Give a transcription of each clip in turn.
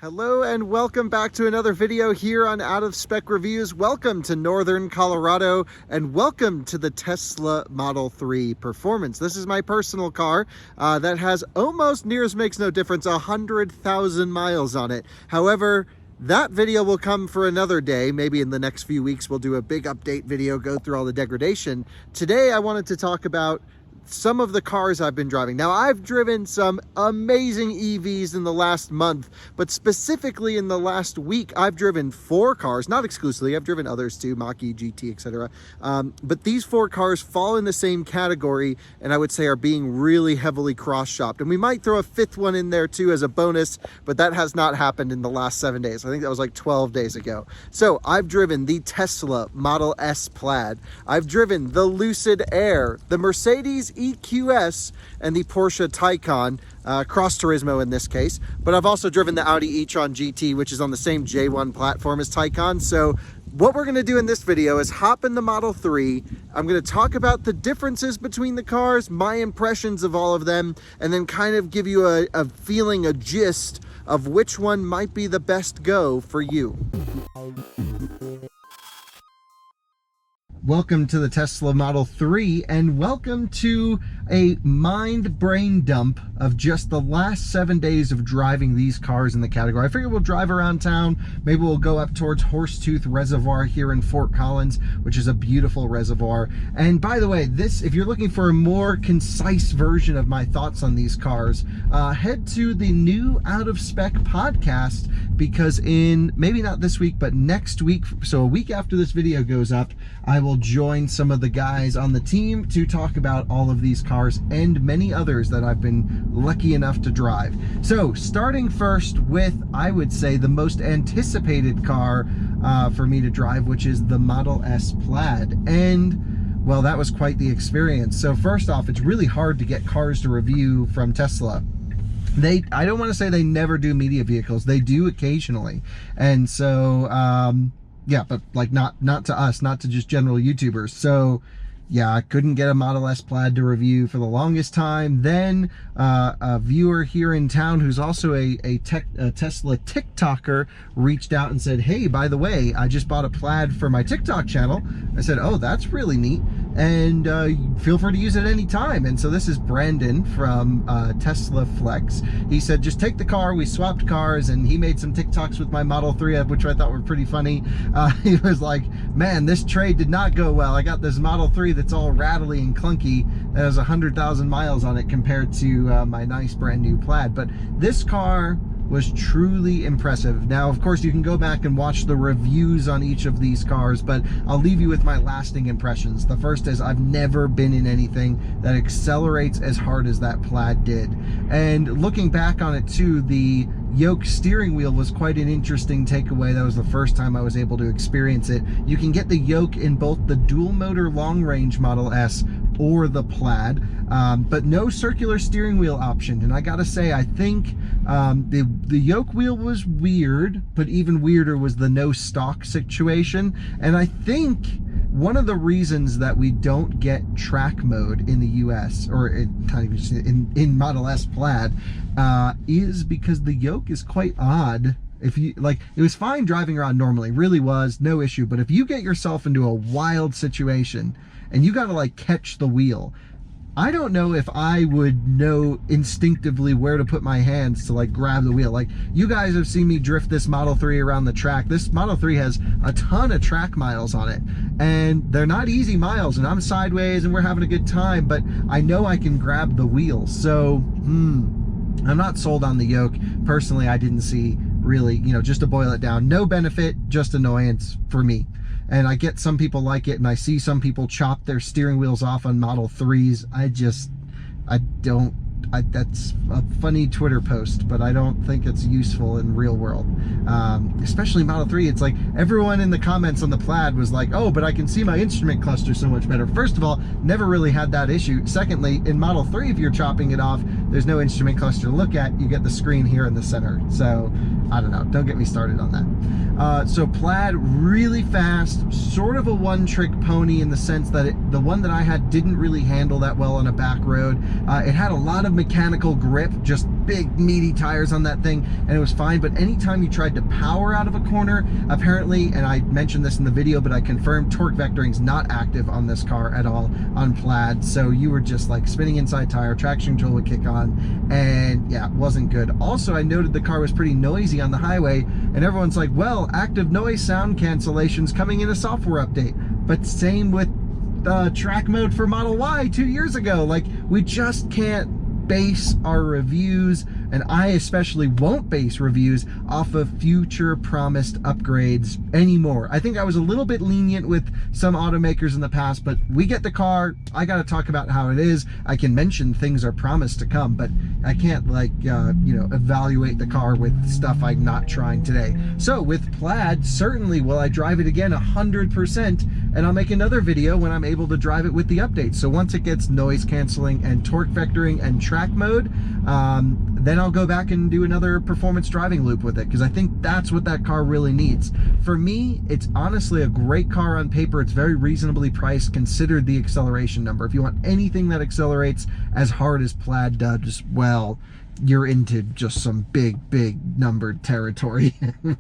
Hello and welcome back to another video here on Out of Spec Reviews. Welcome to Northern Colorado and welcome to the Tesla Model 3 Performance. This is my personal car that has almost, near as makes no difference, 100,000 miles on it. However, that video will come for another day. Maybe in the next few weeks we'll do a big update video, go through all the degradation. Today I wanted to talk about some of the cars I've been driving. Now, I've driven some amazing EVs in the last month, but specifically in the last week, I've driven 4 cars, not exclusively, I've driven others too, Mach-E, GT, etc. But these 4 cars fall in the same category, and I would say are being really heavily cross-shopped. And we might throw a 5th one in there too as a bonus, but that has not happened in the last 7 days. I think that was like 12 days ago. So I've driven the Tesla Model S Plaid. I've driven the Lucid Air, the Mercedes EQS, and the Porsche Taycan Cross Turismo in this case. But I've also driven the Audi e-tron GT, which is on the same J1 platform as Taycan. So what we're going to do in this video is hop in the Model 3. I'm going to talk about the differences between the cars, my impressions of all of them, and then kind of give you a feeling, a gist of which one might be the best go for you. Welcome to the Tesla Model 3 and welcome to a mind brain dump of just the last 7 days of driving these cars in the category. I figure we'll drive around town. Maybe we'll go up towards Horsetooth Reservoir here in Fort Collins, which is a beautiful reservoir. And by the way, this, if you're looking for a more concise version of my thoughts on these cars, head to the new Out of Spec podcast, because in, maybe not this week, but next week, so a week after this video goes up, I will join some of the guys on the team to talk about all of these cars and many others that I've been lucky enough to drive. So starting first with, I would say, the most anticipated car for me to drive, which is the Model S Plaid. And well, that was quite the experience. So first off, it's really hard to get cars to review from Tesla. I don't want to say they never do media vehicles. They do occasionally. And so, yeah, but like not to us, not to just general YouTubers. So yeah, I couldn't get a Model S Plaid to review for the longest time. Then a viewer here in town who's also a Tesla TikToker reached out and said, hey, by the way, I just bought a Plaid for my TikTok channel. I said, oh, that's really neat. And feel free to use it any time. And so this is Brandon from Tesla Flex. He said, just take the car. We swapped cars, and he made some TikToks with my Model 3 up, which I thought were pretty funny. He was like, man, this trade did not go well. I got this Model 3 that's all rattly and clunky that has 100,000 miles on it compared to my nice brand new Plaid. But this car was truly impressive. Now, of course, you can go back and watch the reviews on each of these cars, but I'll leave you with my lasting impressions. The first is I've never been in anything that accelerates as hard as that Plaid did. And looking back on it too, the yoke steering wheel was quite an interesting takeaway. That was the first time I was able to experience it. You can get the yoke in both the dual motor long range Model S or the Plaid, but no circular steering wheel option. And I gotta say, I think the yoke wheel was weird, but even weirder was the no stock situation. And I think one of the reasons that we don't get track mode in the US, or in Model S Plaid, is because the yoke is quite odd. If you, like, it was fine driving around normally, really was, no issue. But if you get yourself into a wild situation and you gotta like catch the wheel, I don't know if I would know instinctively where to put my hands to like grab the wheel. Like, you guys have seen me drift this Model 3 around the track. This Model 3 has a ton of track miles on it, and they're not easy miles, and I'm sideways and we're having a good time, but I know I can grab the wheel. So I'm not sold on the yoke. Personally, I didn't see really, you know, just to boil it down, no benefit, just annoyance for me. And I get some people like it, and I see some people chop their steering wheels off on Model 3s. That's a funny Twitter post, but I don't think it's useful in real world. Especially Model 3, it's like everyone in the comments on the Plaid was like, oh, but I can see my instrument cluster so much better. First of all, never really had that issue. Secondly, in Model 3, if you're chopping it off, there's no instrument cluster to look at. You get the screen here in the center. So I don't know, don't get me started on that. So Plaid, really fast, sort of a one-trick pony in the sense that the one that I had didn't really handle that well on a back road. It had a lot of mechanical grip, just big meaty tires on that thing, and it was fine. But anytime you tried to power out of a corner, apparently, and I mentioned this in the video, but I confirmed torque vectoring is not active on this car at all on Plaid. So you were just like spinning inside tire, traction control would kick on, and yeah, it wasn't good. Also, I noted the car was pretty noisy on the highway, and everyone's like, well, active noise sound cancellation's coming in a software update. But same with track mode for Model Y 2 years ago. Like, we just can't base our reviews, and I especially won't base reviews off of future promised upgrades anymore. I think I was a little bit lenient with some automakers in the past, but we get the car, I gotta talk about how it is. I can mention things are promised to come, but I can't, like, you know, evaluate the car with stuff I'm not trying today. So with Plaid, certainly will I drive it again 100%, and I'll make another video when I'm able to drive it with the updates. So once it gets noise canceling and torque vectoring and track mode, then I'll go back and do another performance driving loop with it, because I think that's what that car really needs. For me, it's honestly a great car on paper. It's very reasonably priced considered the acceleration number. If you want anything that accelerates as hard as Plaid does, well, you're into just some big numbered territory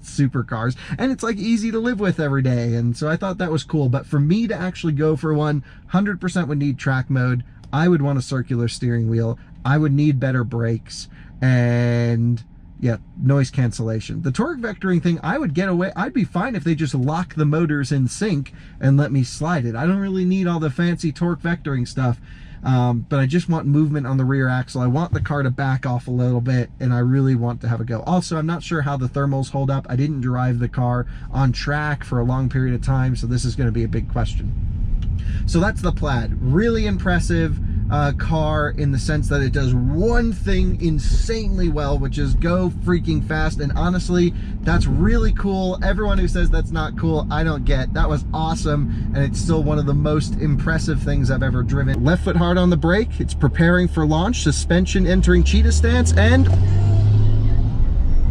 supercars, and it's like easy to live with every day. And so I thought that was cool. But for me to actually go for one, 100% would need track mode. I would want a circular steering wheel. I would need better brakes, and yeah, noise cancellation. The torque vectoring thing, I would get away. I'd be fine if they just lock the motors in sync and let me slide it. I don't really need all the fancy torque vectoring stuff. But I just want movement on the rear axle. I want the car to back off a little bit, and I really want to have a go. Also, I'm not sure how the thermals hold up. I didn't drive the car on track for a long period of time, so this is going to be a big question. So that's the Plaid. Really impressive car in the sense that it does one thing insanely well, which is go freaking fast. And honestly, that's really cool. Everyone who says that's not cool, I don't get. That was awesome, and it's still one of the most impressive things I've ever driven. Left foot hard on the brake. It's preparing for launch. Suspension entering cheetah stance, and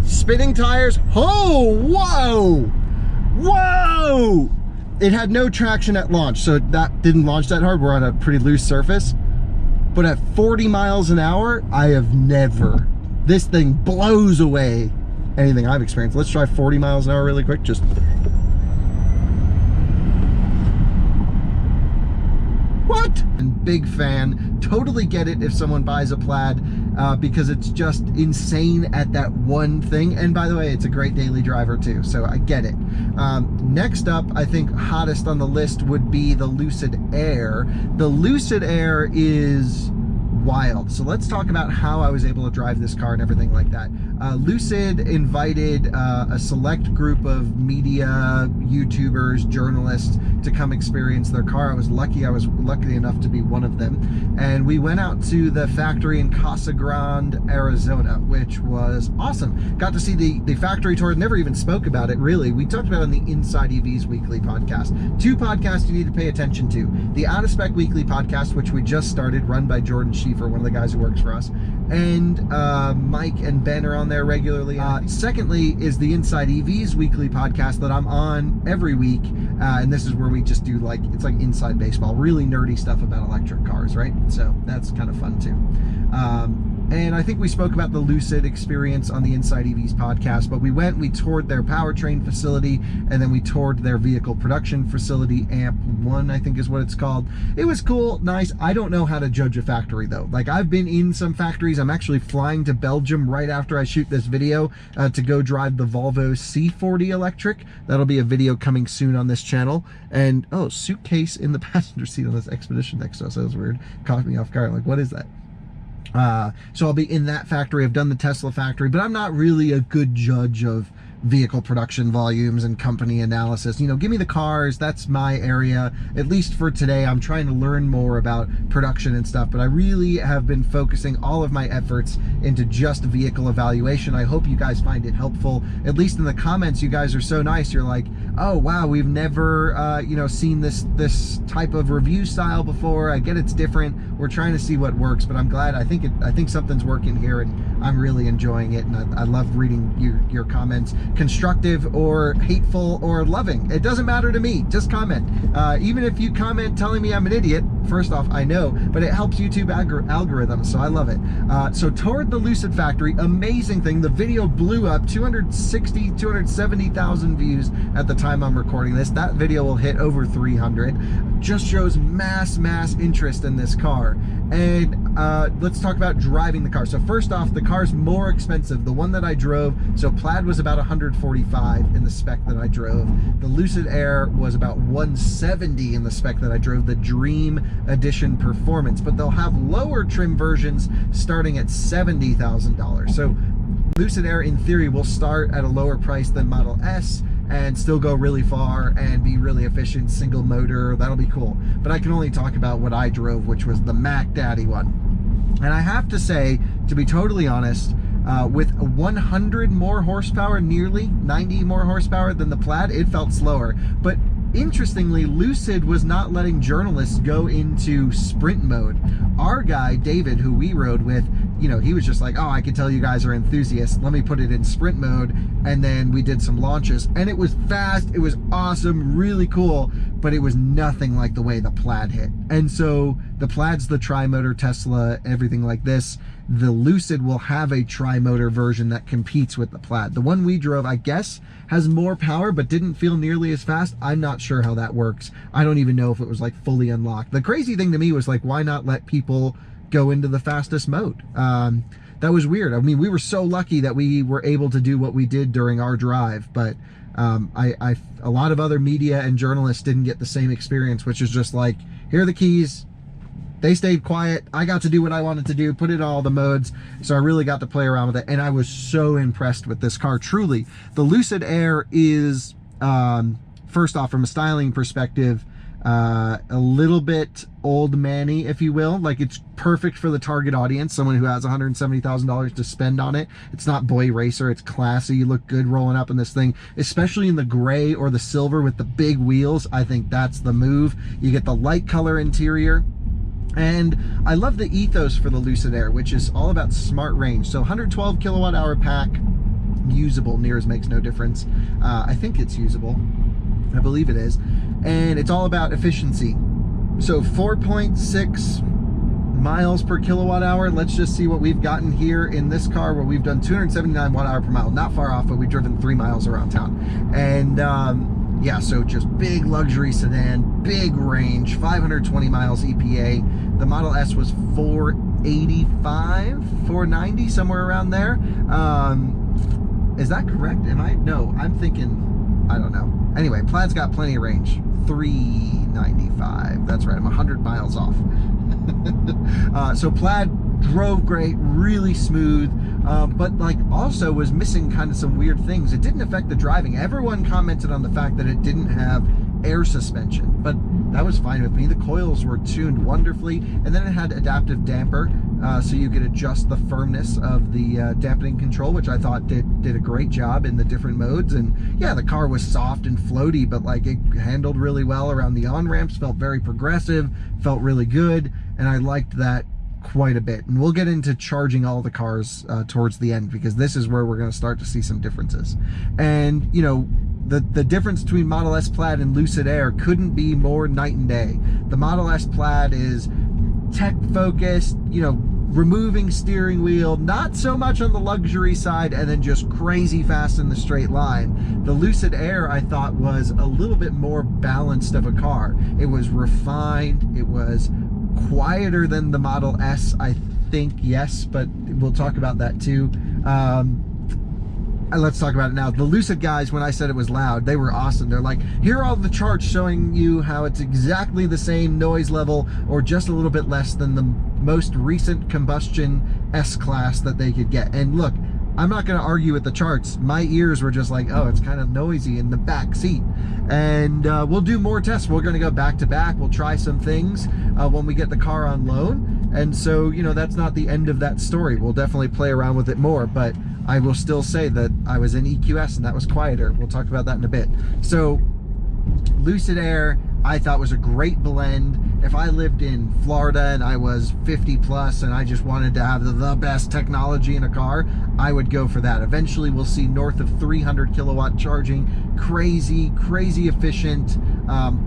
spinning tires. Oh, whoa! Whoa! It had no traction at launch, so that didn't launch that hard. We're on a pretty loose surface. But at 40 miles an hour, I have never. This thing blows away anything I've experienced. Let's try 40 miles an hour really quick. Just. What? And big fan. Totally get it if someone buys a Plaid, because it's just insane at that one thing. And by the way, it's a great daily driver too, so I get it. Next up, I think hottest on the list would be the Lucid Air. The Lucid Air is wild. So let's talk about how I was able to drive this car and everything like that. Lucid invited a select group of media, YouTubers, journalists to come experience their car. I was lucky enough to be one of them. And we went out to the factory in Casa Grande, Arizona, which was awesome. Got to see the factory tour. Never even spoke about it, really. We talked about it on the Inside EVs Weekly podcast. Two podcasts you need to pay attention to. The Out of Spec Weekly podcast, which we just started, run by Jordan Schieffer, one of the guys who works for us. And Mike and Ben are on there regularly. Secondly is the Inside EVs Weekly podcast that I'm on every week. And this is where we just do it's like inside baseball, really nerdy stuff about electric cars, right? So that's kind of fun too. And I think we spoke about the Lucid experience on the Inside EVs podcast, but we toured their powertrain facility, and then we toured their vehicle production facility, AMP1, I think is what it's called. It was cool, nice. I don't know how to judge a factory though. Like, I've been in some factories. I'm actually flying to Belgium right after I shoot this video to go drive the Volvo C40 electric. That'll be a video coming soon on this channel. And, oh, suitcase in the passenger seat on this Expedition next to us. That was weird. Caught me off guard. Like, what is that? So I'll be in that factory. I've done the Tesla factory, but I'm not really a good judge of vehicle production volumes and company analysis. You know, give me the cars. That's my area, at least for today. I'm trying to learn more about production and stuff, but I really have been focusing all of my efforts into just vehicle evaluation. I hope you guys find it helpful. At least in the comments, you guys are so nice. You're like, oh wow, we've never you know, seen this type of review style before. I get it's different. We're trying to see what works, but I'm glad. I think something's working here, and I'm really enjoying it, and I love reading your comments. constructive or hateful or loving. It doesn't matter to me. Just comment. Even if you comment telling me I'm an idiot, first off, I know, but it helps YouTube algorithms, so I love it. So toured the Lucid factory, amazing thing. The video blew up, 270,000 views at the time I'm recording this. That video will hit over 300. Just shows mass interest in this car. And let's talk about driving the car. So first off, the car's more expensive. The one that I drove, so Plaid was about 145 in the spec that I drove. The Lucid Air was about 170 in the spec that I drove, the Dream Edition Performance. But they'll have lower trim versions starting at $70,000. So Lucid Air, in theory, will start at a lower price than Model S and still go really far and be really efficient, single motor. That'll be cool. But I can only talk about what I drove, which was the Mac Daddy one. And I have to say, to be totally honest, with 100 more horsepower, nearly 90 more horsepower than the Plaid, it felt slower. But interestingly, Lucid was not letting journalists go into sprint mode. Our guy, David, who we rode with, you know, he was just like, oh, I can tell you guys are enthusiasts. Let me put it in sprint mode. And then we did some launches and it was fast. It was awesome, really cool, but it was nothing like the way the Plaid hit. And so the Plaid's the tri-motor Tesla, everything like this. The Lucid will have a tri-motor version that competes with the Plaid. The one we drove, I guess, has more power, but didn't feel nearly as fast. I'm not sure how that works. I don't even know if it was like fully unlocked. The crazy thing to me was like, why not let people go into the fastest mode? That was weird. I mean, we were so lucky that we were able to do what we did during our drive, but a lot of other media and journalists didn't get the same experience, which is just like, here are the keys. They stayed quiet. I got to do what I wanted to do, put it in all the modes. So I really got to play around with it. And I was so impressed with this car, truly. The Lucid Air is, first off, from a styling perspective, a little bit old manny, if you will. Like, it's perfect for the target audience, someone who has $170,000 to spend on it. It's not boy racer, it's classy. You look good rolling up in this thing, especially in the gray or the silver with the big wheels. I think that's the move. You get the light color interior. And I love the ethos for the Lucid Air, which is all about smart range. So 112 kilowatt hour pack, usable, near as makes no difference. I think it's usable. I believe it is. And it's all about efficiency. So 4.6 miles per kilowatt hour. Let's just see what we've gotten here in this car, where we've done 279 watt hour per mile. Not far off, but we've driven 3 miles around town. And yeah, so just big luxury sedan, big range, 520 miles EPA. The Model S was 485, 490, somewhere around there. Is that correct? No, I'm thinking, I don't know. Anyway, Plaid's got plenty of range. 395, that's right, I'm 100 miles off. So Plaid drove great, really smooth, but like also was missing kind of some weird things. It didn't affect the driving. Everyone commented on the fact that it didn't have air suspension, but that was fine with me. The coils were tuned wonderfully, and then it had adaptive damper, so you could adjust the firmness of the dampening control, which I thought did a great job in the different modes. And yeah, the car was soft and floaty, but like it handled really well around the on-ramps, felt very progressive, felt really good, and I liked that quite a bit. And we'll get into charging all the cars towards the end, because this is where we're going to start to see some differences. And you know, the difference between Model S Plaid and Lucid Air couldn't be more night and day. The Model S Plaid is tech focused, you know, removing steering wheel, not so much on the luxury side, and then just crazy fast in the straight line. The Lucid Air, I thought, was a little bit more balanced of a car. It was refined, it was quieter than the Model S, I think, yes, but we'll talk about that too. Let's talk about it now. The Lucid guys, when I said it was loud, they were awesome. They're like, here are all the charts showing you how it's exactly the same noise level or just a little bit less than the most recent combustion S-Class that they could get. And look, I'm not going to argue with the charts. My ears were just like, oh, it's kind of noisy in the back seat. And we'll do more tests. We're going to go back to back. We'll try some things when we get the car on loan. And so, you know, that's not the end of that story. We'll definitely play around with it more, but I will still say that I was in EQS and that was quieter. We'll talk about that in a bit. So Lucid Air, I thought was a great blend. If I lived in Florida and I was 50 plus and I just wanted to have the best technology in a car, I would go for that. Eventually we'll see north of 300 kilowatt charging, crazy efficient,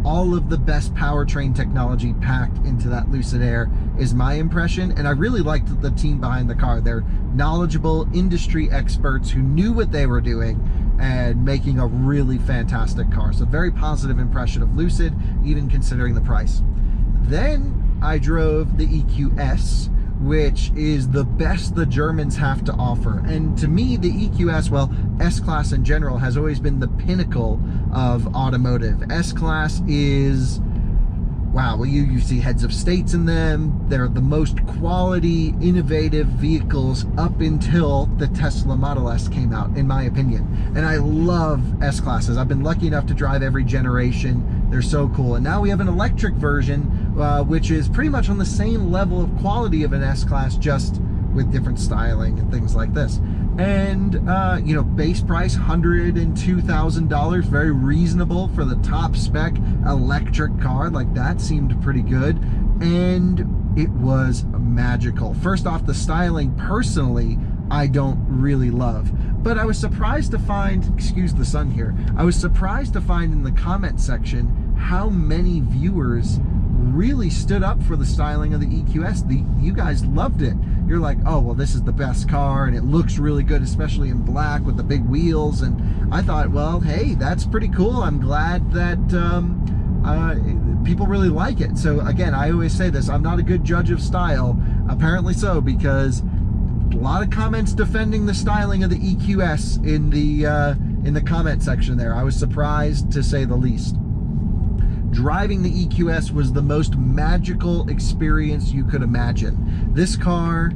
all of the best powertrain technology packed into that Lucid Air is my impression. And I really liked the team behind the car. They're knowledgeable industry experts who knew what they were doing and making a really fantastic car. So very positive impression of Lucid, even considering the price. Then I drove the EQS, which is the best the Germans have to offer. And to me, the EQS, well, S-Class in general, has always been the pinnacle of automotive. S-Class is, wow, well, you see heads of states in them. They're the most quality, innovative vehicles up until the Tesla Model S came out, in my opinion. And I love S-Classes. I've been lucky enough to drive every generation. They're so cool. And now we have an electric version, which is pretty much on the same level of quality of an S-Class, just with different styling and things like this. And, you know, base price, $102,000, very reasonable for the top spec electric car. Like, that seemed pretty good. And it was magical. First off, the styling, personally, I don't really love. But I was surprised to find, excuse the sun here, I was surprised to find in the comment section how many viewers really stood up for the styling of the EQS. You guys loved it. You're like, oh, well, this is the best car, and it looks really good, especially in black with the big wheels. And I thought, well, hey, that's pretty cool. I'm glad that people really like it. So again, I always say this, I'm not a good judge of style. Apparently so, because a lot of comments defending the styling of the EQS in the comment section there. I was surprised, to say the least. Driving the EQS was the most magical experience you could imagine. This car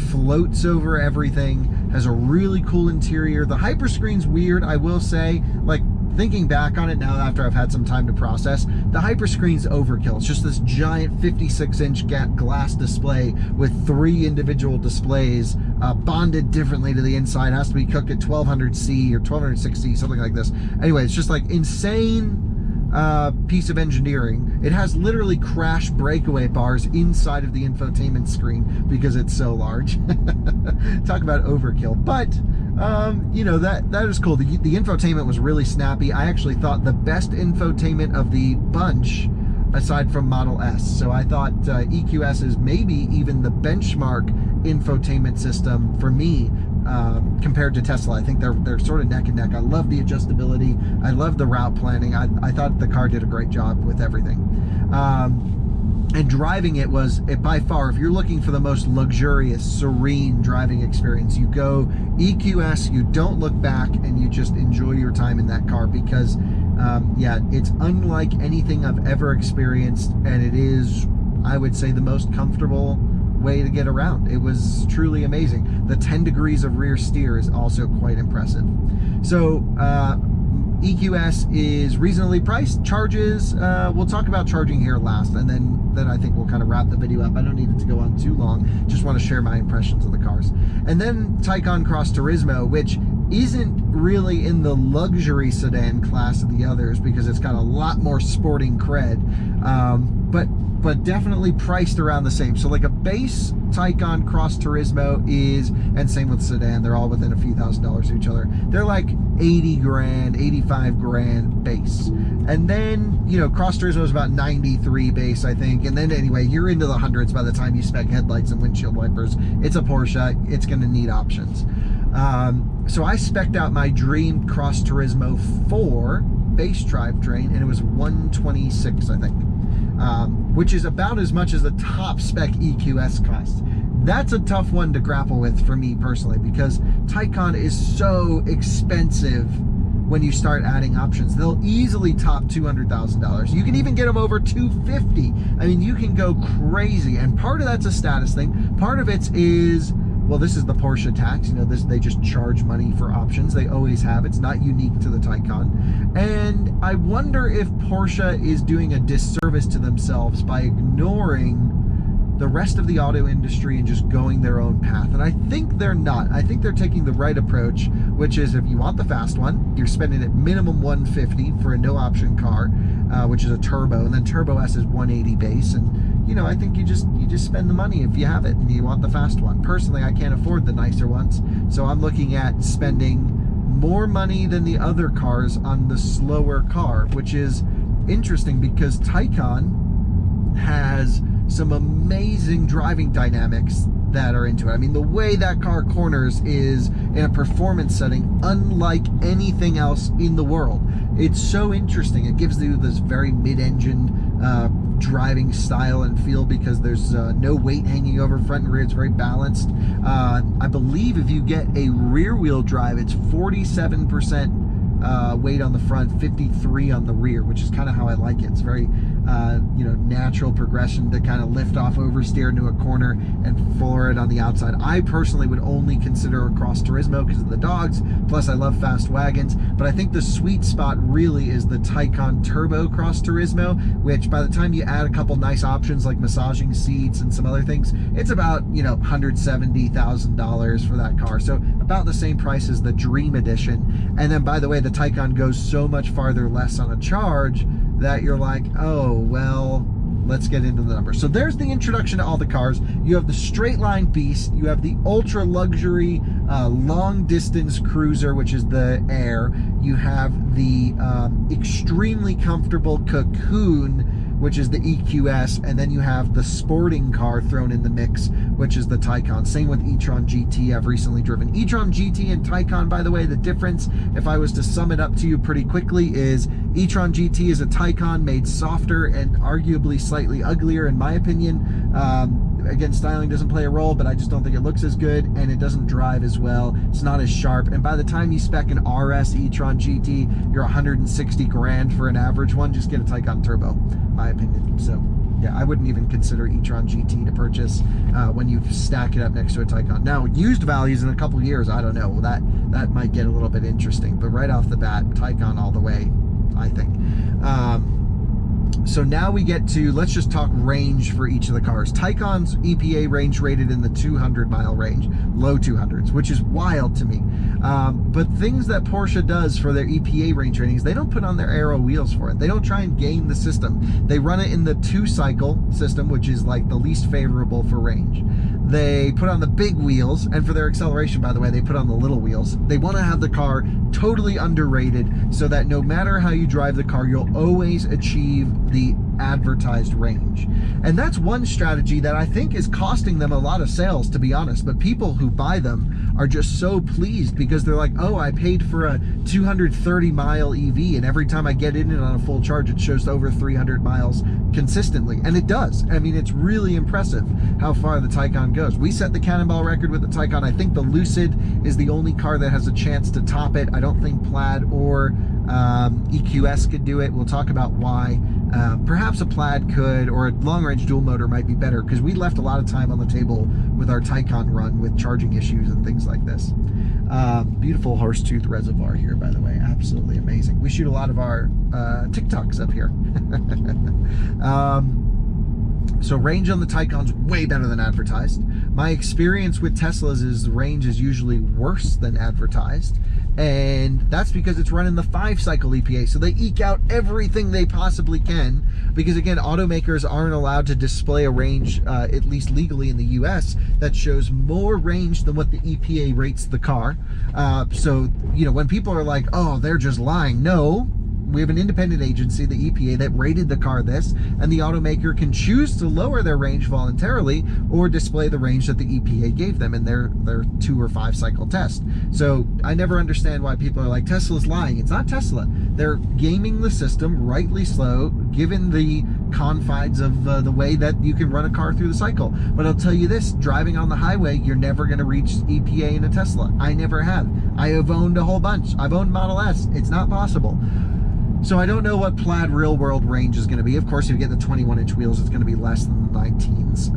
floats over everything, has a really cool interior. The hyperscreen's weird, I will say. Like, thinking back on it now after I've had some time to process, the hyperscreen's overkill. It's just this giant 56-inch glass display with 3 individual displays bonded differently to the inside. It has to be cooked at 1200C or 1260, something like this. Anyway, it's just like insane piece of engineering. It has literally crash breakaway bars inside of the infotainment screen because it's so large. Talk about overkill. But you know, that is cool. The infotainment was really snappy. I actually thought the best infotainment of the bunch, aside from Model S. So I thought EQS is maybe even the benchmark infotainment system for me compared to Tesla. I think they're sort of neck and neck. I love the adjustability. I love the route planning. I thought the car did a great job with everything. And driving it was, by far, if you're looking for the most luxurious, serene driving experience, you go EQS, you don't look back, and you just enjoy your time in that car because, yeah, it's unlike anything I've ever experienced, and it is, I would say, the most comfortable way to get around. It was truly amazing. The 10 degrees of rear steer is also quite impressive. So, EQS is reasonably priced. Charges, we'll talk about charging here last, and then I think we'll kind of wrap the video up. I don't need it to go on too long. Just want to share my impressions of the cars. And then Taycan Cross Turismo, which isn't really in the luxury sedan class of the others because it's got a lot more sporting cred, but definitely priced around the same. So like a base Taycan Cross Turismo is, and same with sedan, they're all within a few $1,000s of each other. They're like 80 grand, 85 grand base. And then, you know, Cross Turismo is about 93 base, I think. And then anyway, you're into the hundreds by the time you spec headlights and windshield wipers. It's a Porsche, it's gonna need options. So I spec'd out my dream Cross Turismo 4 base drivetrain, and it was 126, I think. Which is about as much as the top spec EQS costs. That's a tough one to grapple with for me personally because Taycan is so expensive when you start adding options. They'll easily top $200,000. You can even get them over $250,000. I mean, you can go crazy, and part of that's a status thing. Part of it is, well, this is the Porsche tax. You know, they just charge money for options. They always have. It's not unique to the Taycan. And I wonder if Porsche is doing a disservice to themselves by ignoring the rest of the auto industry and just going their own path. And I think they're not. I think they're taking the right approach, which is if you want the fast one, you're spending at minimum $150 for a no option car, which is a turbo, and then Turbo S is $180 base. And you know, I think you just spend the money if you have it and you want the fast one. Personally, I can't afford the nicer ones, so I'm looking at spending more money than the other cars on the slower car, which is interesting because Taycan has some amazing driving dynamics that are into it. I mean, the way that car corners is in a performance setting unlike anything else in the world. It's so interesting. It gives you this very mid-engine driving style and feel because there's no weight hanging over front and rear. It's very balanced. I believe if you get a rear wheel drive, it's 47% weight on the front, 53 on the rear, which is kind of how I like it. It's very you know, natural progression to kind of lift off oversteer into a corner and floor it on the outside. I personally would only consider a Cross Turismo because of the dogs, plus I love fast wagons, but I think the sweet spot really is the Taycan Turbo Cross Turismo, which by the time you add a couple nice options like massaging seats and some other things, it's about, you know, $170,000 for that car. So about the same price as the Dream Edition. And then by the way, the Taycan goes so much farther less on a charge that you're like, oh, well, let's get into the numbers. So there's the introduction to all the cars. You have the straight line beast, you have the ultra luxury long distance cruiser, which is the Air, you have the extremely comfortable Cocoon, which is the EQS, and then you have the sporting car thrown in the mix, which is the Taycan. Same with e-tron GT. I've recently driven e-tron GT and Taycan, by the way. The difference, if I was to sum it up to you pretty quickly, is e-tron GT is a Taycan made softer and arguably slightly uglier, in my opinion. Again, styling doesn't play a role, but I just don't think it looks as good, and it doesn't drive as well. It's not as sharp, and by the time you spec an RS e-tron GT, you're 160 grand for an average one. Just get a Taycan Turbo, my opinion. So yeah, I wouldn't even consider e-tron GT to purchase when you stack it up next to a Taycan. Now, used values in a couple years, I don't know. Well, that might get a little bit interesting, but right off the bat, Taycan all the way, I think. So now we get to, let's just talk range for each of the cars. Taycan's EPA range rated in the 200-mile range, low 200s, which is wild to me. But things that Porsche does for their EPA range ratings, they don't put on their aero wheels for it. They don't try and game the system. They run it in the 2-cycle system, which is like the least favorable for range. They put on the big wheels, and for their acceleration, by the way, they put on the little wheels. They want to have the car totally underrated so that no matter how you drive the car, you'll always achieve the advertised range. And that's one strategy that I think is costing them a lot of sales, to be honest. But people who buy them are just so pleased because they're like, oh, I paid for a 230-mile EV, and every time I get in it on a full charge, it shows over 300 miles consistently. And it does. I mean, it's really impressive how far the Taycan goes. We set the Cannonball record with the Taycan. I think the Lucid is the only car that has a chance to top it. I don't think Plaid or EQS could do it. We'll talk about why. Perhaps a Plaid could, or a long-range dual motor might be better, because we left a lot of time on the table with our Taycan run with charging issues and things like this. Beautiful Horsetooth Reservoir here, by the way. Absolutely amazing. We shoot a lot of our TikToks up here. So range on the Taycan's way better than advertised. My experience with Teslas is the range is usually worse than advertised, and that's because it's running the 5-cycle EPA, so they eke out everything they possibly can, because again, automakers aren't allowed to display a range, at least legally in the US, that shows more range than what the EPA rates the car. So, you know, when people are like, oh, they're just lying, no. We have an independent agency, the EPA, that rated the car this, and the automaker can choose to lower their range voluntarily or display the range that the EPA gave them in their 2 or 5 cycle test. So I never understand why people are like, Tesla's lying. It's not Tesla. They're gaming the system, rightly so, given the confines of the way that you can run a car through the cycle. But I'll tell you this, driving on the highway, you're never going to reach EPA in a Tesla. I never have. I have owned a whole bunch. I've owned Model S. It's not possible. So I don't know what Plaid real world range is going to be. Of course, if you get the 21-inch wheels, it's going to be less than the 19s.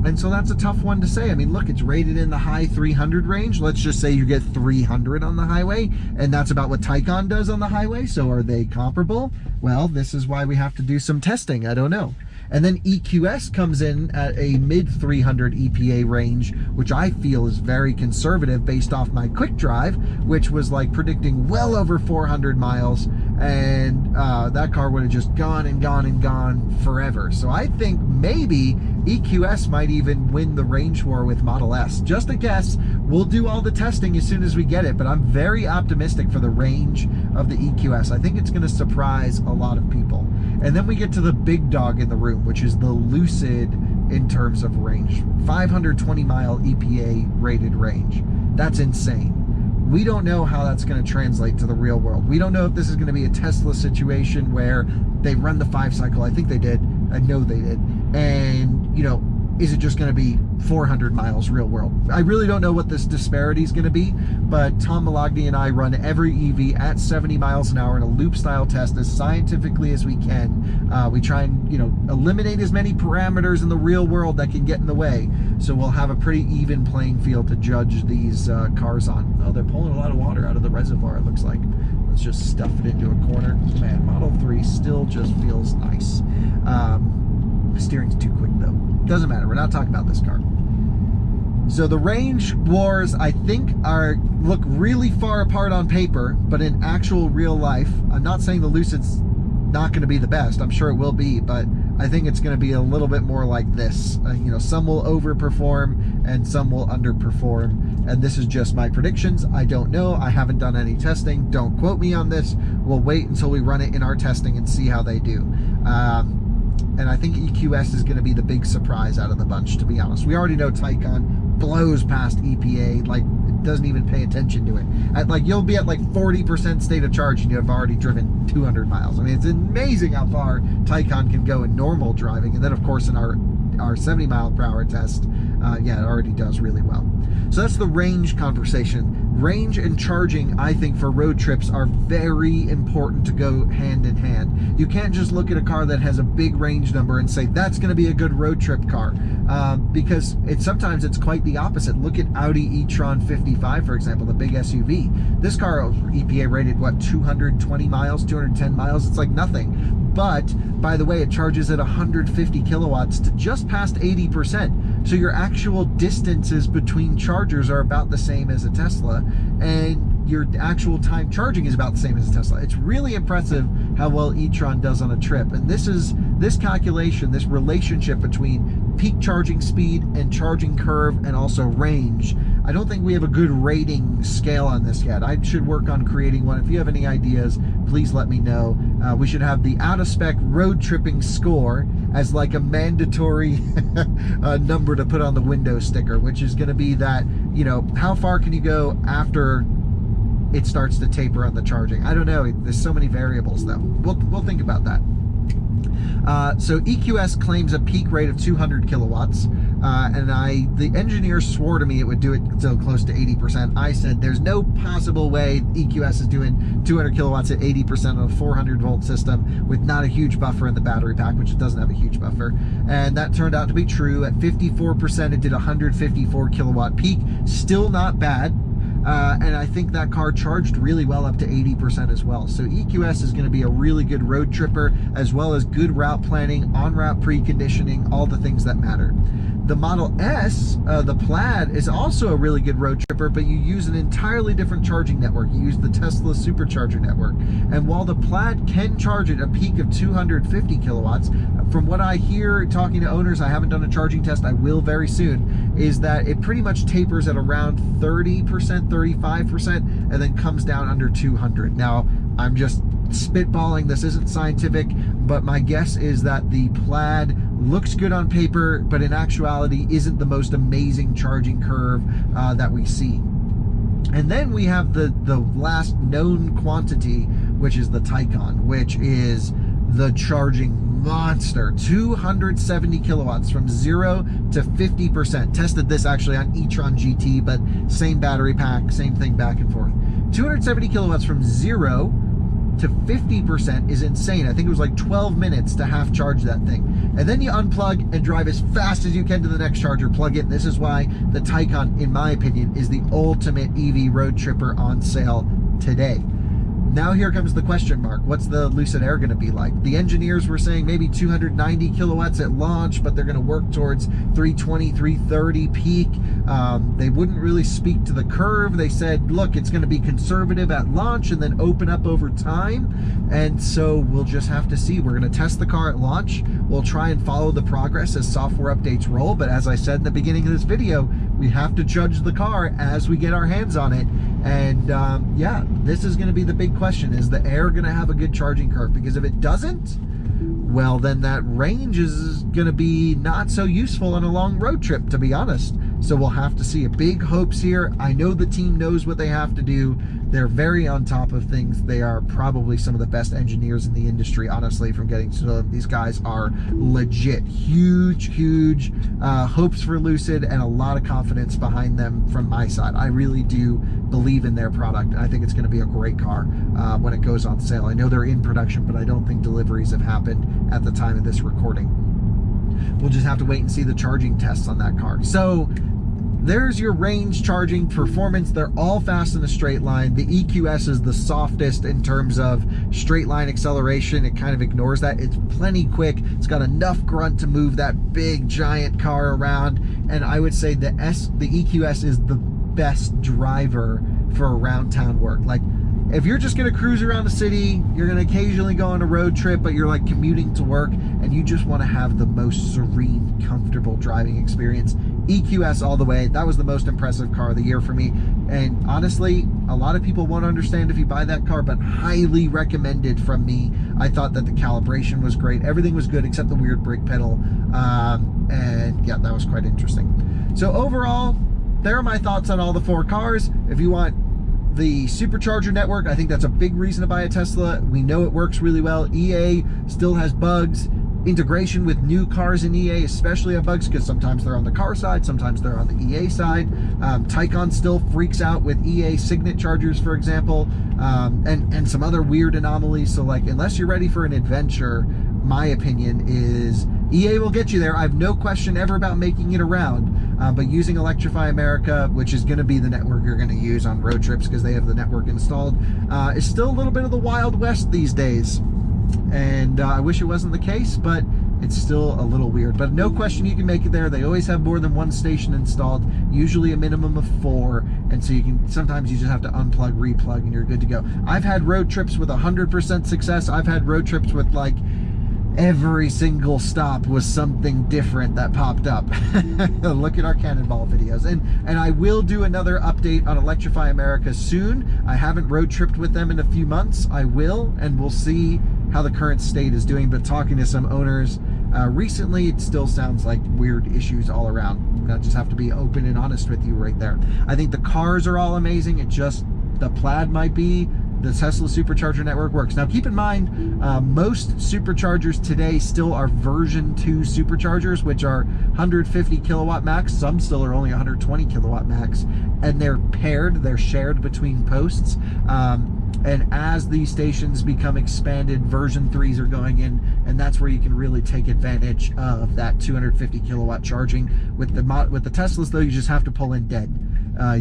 And so that's a tough one to say. I mean, look, it's rated in the high 300 range. Let's just say you get 300 on the highway, and that's about what Taycan does on the highway. So are they comparable? Well, this is why we have to do some testing. I don't know. And then EQS comes in at a mid 300 EPA range, which I feel is very conservative based off my quick drive, which was like predicting well over 400 miles. And that car would have just gone and gone and gone forever. So I think maybe EQS might even win the range war with Model S. Just a guess. We'll do all the testing as soon as we get it, but I'm very optimistic for the range of the EQS. I think it's going to surprise a lot of people. And then we get to the big dog in the room, which is the Lucid in terms of range. 520 mile EPA rated range. That's insane. We don't know how that's going to translate to the real world. We don't know if this is going to be a Tesla situation where they run the 5-cycle. I think they did. I know they did. And, you know, is it just going to be 400 miles real world? I really don't know what this disparity is going to be, but Tom Malogny and I run every EV at 70 miles an hour in a loop style test as scientifically as we can. We try and, you know, eliminate as many parameters in the real world that can get in the way. So we'll have a pretty even playing field to judge these cars on. Oh, they're pulling a lot of water out of the reservoir, it looks like. Let's just stuff it into a corner. Man, Model 3 still just feels nice. The steering's too quick though. Doesn't matter, we're not talking about this car. So the range wars, I think, look really far apart on paper, but in actual real life, I'm not saying the Lucid's not going to be the best. I'm sure it will be, but I think it's going to be a little bit more like this. You know, some will overperform and some will underperform, and this is just my predictions. I don't know. I haven't done any testing. Don't quote me on this. We'll wait until we run it in our testing and see how they do. And I think EQS is going to be the big surprise out of the bunch, to be honest. We already know Taycan blows past EPA, like it doesn't even pay attention to it. Like you'll be at like 40% state of charge and you have already driven 200 miles. I mean, it's amazing how far Taycan can go in normal driving. And then of course in our 70 mile per hour test, yeah, it already does really well. So that's the range conversation. Range and charging, I think, for road trips are very important to go hand in hand. You can't just look at a car that has a big range number and say that's going to be a good road trip car, because sometimes it's quite the opposite. Look at Audi e-tron 55, for example, the big SUV. This car EPA rated, what, 220 miles, 210 miles? It's like nothing. But, by the way, it charges at 150 kilowatts to just past 80%. So your actual distances between chargers are about the same as a Tesla, and your actual time charging is about the same as a Tesla. It's really impressive how well e-tron does on a trip. And this calculation, this relationship between peak charging speed and charging curve and also range, I don't think we have a good rating scale on this yet. I should work on creating one. If you have any ideas, please let me know. We should have the out-of-spec road tripping score as like a mandatory number to put on the window sticker, which is going to be that, you know, how far can you go after it starts to taper on the charging? I don't know. There's so many variables though. We'll think about that. So EQS claims a peak rate of 200 kilowatts, and the engineer swore to me it would do it so close to 80%. I said there's no possible way EQS is doing 200 kilowatts at 80% on a 400 volt system with not a huge buffer in the battery pack, which it doesn't have a huge buffer. And that turned out to be true. At 54%, it did 154 kilowatt peak. Still not bad. And I think that car charged really well up to 80% as well. So EQS is going to be a really good road tripper, as well as good route planning, on-route preconditioning, all the things that matter. The Model S, the Plaid, is also a really good road tripper, but you use an entirely different charging network. You use the Tesla supercharger network. And while the Plaid can charge at a peak of 250 kilowatts, from what I hear talking to owners, I haven't done a charging test, I will very soon, is that it pretty much tapers at around 30%, 35%, and then comes down under 200. Now, I'm just spitballing, this isn't scientific, but my guess is that the Plaid looks good on paper, but in actuality isn't the most amazing charging curve that we see. And then we have the last known quantity, which is the Taycan, which is the charging monster. 270 kilowatts from 0 to 50%. Tested this actually on e-tron GT, but same battery pack, same thing back and forth. 270 kilowatts from 0 to 50% is insane. I think it was like 12 minutes to half charge that thing. And then you unplug and drive as fast as you can to the next charger, plug in. This is why the Taycan, in my opinion, is the ultimate EV road tripper on sale today. Now here comes the question mark. What's the Lucid Air going to be like? The engineers were saying maybe 290 kilowatts at launch, but they're going to work towards 320, 330 peak. They wouldn't really speak to the curve. They said, look, it's going to be conservative at launch and then open up over time. And so we'll just have to see. We're going to test the car at launch. We'll try and follow the progress as software updates roll. But as I said in the beginning of this video, we have to judge the car as we get our hands on it. And yeah, this is going to be the big question. Is the Air going to have a good charging curve? Because if it doesn't, well, then that range is going to be not so useful on a long road trip, to be honest. So we'll have to see. Big hopes here. I know the team knows what they have to do. They're very on top of things. They are probably some of the best engineers in the industry, honestly, from getting to know them. These guys are legit. Huge hopes for Lucid and a lot of confidence behind them from my side. I really do believe in their product. I think it's going to be a great car when it goes on sale. I know they're in production, but I don't think deliveries have happened at the time of this recording. We'll just have to wait and see the charging tests on that car. So there's your range, charging, performance. They're all fast in a straight line. The EQS is the softest in terms of straight line acceleration. It kind of ignores that. It's plenty quick. It's got enough grunt to move that big giant car around. And I would say the EQS is the best driver for around town work. Like, if you're just going to cruise around the city, you're going to occasionally go on a road trip, but you're like commuting to work and you just want to have the most serene, comfortable driving experience, EQS all the way. That was the most impressive car of the year for me. And honestly, a lot of people won't understand if you buy that car, but highly recommended from me. I thought that the calibration was great. Everything was good except the weird brake pedal. And yeah, that was quite interesting. So overall, there are my thoughts on all the four cars. If you want the supercharger network, I think that's a big reason to buy a Tesla. We know it works really well. EA still has bugs. Integration with new cars in EA especially have bugs because sometimes they're on the car side, sometimes they're on the EA side. Taycan still freaks out with EA Signet chargers, for example, and some other weird anomalies. So like, unless you're ready for an adventure, my opinion is EA will get you there. I have no question ever about making it around. But using Electrify America, which is going to be the network you're going to use on road trips because they have the network installed, is still a little bit of the Wild West these days. And I wish it wasn't the case, but it's still a little weird. But no question you can make it there. They always have more than one station installed, usually a minimum of 4. And so you can, sometimes you just have to unplug, replug, and you're good to go. I've had road trips with 100% success. I've had road trips with like every single stop was something different that popped up. Look at our Cannonball videos. And I will do another update on Electrify America soon. I haven't road tripped with them in a few months. I will, and we'll see how the current state is doing. But talking to some owners recently, it still sounds like weird issues all around. I just have to be open and honest with you right there. I think the cars are all amazing. It just, the Plaid might be the Tesla supercharger network works. Now keep in mind, most superchargers today still are version 2 superchargers, which are 150 kilowatt max. Some still are only 120 kilowatt max, and they're paired, they're shared between posts. And as these stations become expanded, version 3s are going in, and that's where you can really take advantage of that 250 kilowatt charging. With the Teslas though, you just have to pull in dead.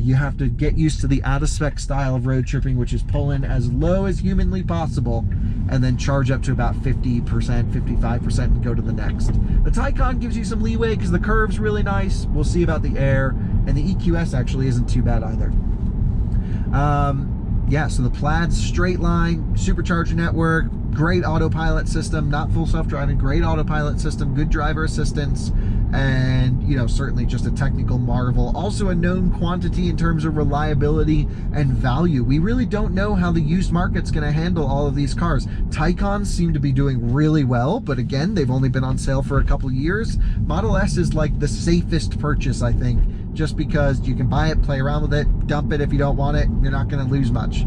You have to get used to the out-of-spec style of road tripping, which is pull in as low as humanly possible and then charge up to about 50%, 55% and go to the next. The Taycan gives you some leeway because the curve's really nice. We'll see about the Air, and the EQS actually isn't too bad either. Yeah, so the Plaid straight line, supercharger network, great autopilot system, not full self-driving, great autopilot system, good driver assistance, and you know, certainly just a technical marvel. Also a known quantity in terms of reliability and value. We really don't know how the used market's going to handle all of these cars. Taycans seem to be doing really well, but again, they've only been on sale for a couple years. Model S is like the safest purchase, I think, just because you can buy it, play around with it, dump it if you don't want it, you're not going to lose much.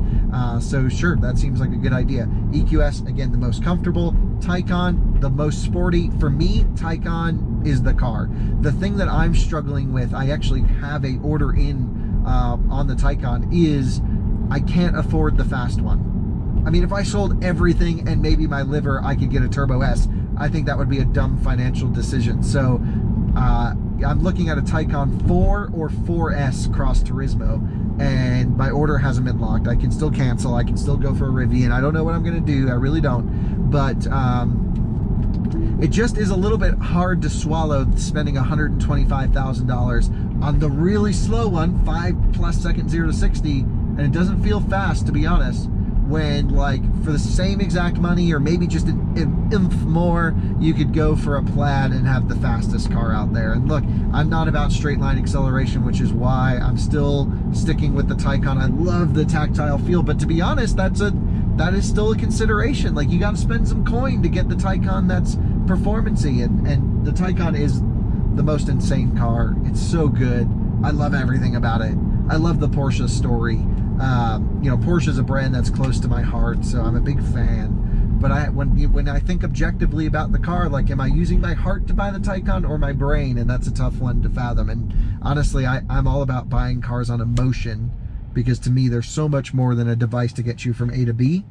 So sure, that seems like a good idea. EQS, again, the most comfortable. Taycan, the most sporty. For me, Taycan is the car. The thing that I'm struggling with, I actually have a order in on the Taycan, is I can't afford the fast one. I mean, if I sold everything and maybe my liver, I could get a Turbo S, I think that would be a dumb financial decision. So I'm looking at a Taycan 4 or 4S Cross Turismo. and my order hasn't been locked. I can still cancel. I can still go for a review, and I don't know what I'm going to do. I really don't. But it just is a little bit hard to swallow spending $125,000 on the really slow one, 5+ seconds 0 to 60, and it doesn't feel fast, to be honest. When, like, for the same exact money, or maybe just an inch more, you could go for a Plaid and have the fastest car out there. And look, I'm not about straight line acceleration, which is why I'm still sticking with the Taycan. I love the tactile feel, but to be honest, that is still a consideration. Like, you got to spend some coin to get the Taycan that's performance-y, and the Taycan is the most insane car. It's so good. I love everything about it. I love the Porsche story. You know, Porsche is a brand that's close to my heart, so I'm a big fan. But when I think objectively about the car, like, am I using my heart to buy the Taycan or my brain? And that's a tough one to fathom. And honestly, I'm all about buying cars on emotion, because to me, there's so much more than a device to get you from A to B.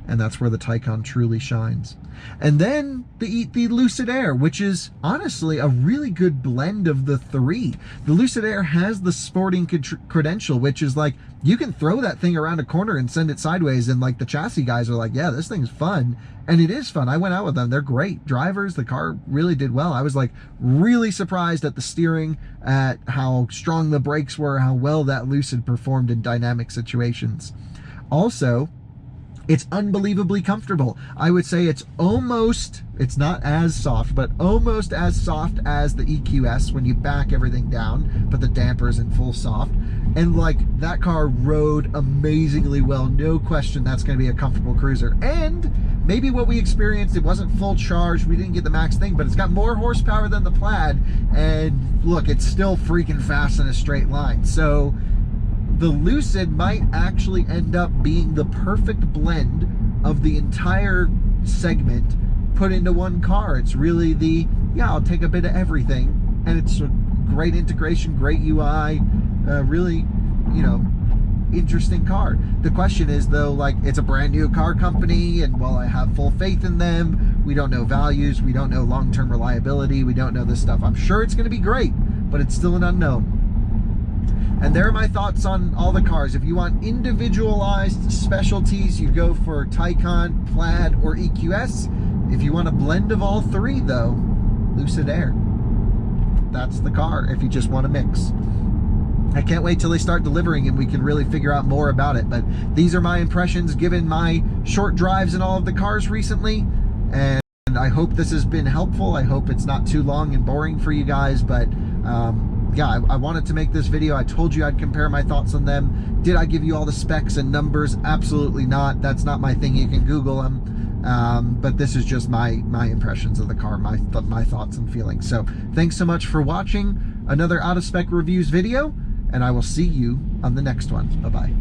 And that's where the Taycan truly shines. And then the Lucid Air, which is honestly a really good blend of the three. The Lucid Air has the sporting credential, which is like, you can throw that thing around a corner and send it sideways, and like the chassis guys are like, yeah, this thing's fun. And it is fun. I went out with them. They're great drivers. The car really did well. I was like really surprised at the steering, at how strong the brakes were, how well that Lucid performed in dynamic situations. Also, it's unbelievably comfortable. I would say it's not as soft, but almost as soft as the EQS when you back everything down, but the damper's in full soft. And like, that car rode amazingly well. No question that's going to be a comfortable cruiser. And maybe what we experienced, it wasn't full charge. We didn't get the max thing, but it's got more horsepower than the Plaid. And look, it's still freaking fast in a straight line. So the Lucid might actually end up being the perfect blend of the entire segment put into one car. It's really yeah, I'll take a bit of everything, and it's a great integration, great UI, really, you know, interesting car. The question is, though, like, it's a brand new car company, and while I have full faith in them, we don't know values, we don't know long-term reliability, we don't know this stuff. I'm sure it's going to be great, but it's still an unknown. And there are my thoughts on all the cars. If you want individualized specialties, you go for Taycan, Plaid, or EQS. If you want a blend of all three, though, Lucid Air. That's the car if you just want to mix. I can't wait till they start delivering and we can really figure out more about it. But these are my impressions given my short drives in all of the cars recently. And I hope this has been helpful. I hope it's not too long and boring for you guys, but yeah, I wanted to make this video. I told you I'd compare my thoughts on them. Did I give you all the specs and numbers? Absolutely not. That's not my thing. You can Google them. But this is just my impressions of the car, my thoughts and feelings. So thanks so much for watching another Out of Spec Reviews video, and I will see you on the next one. Bye-bye.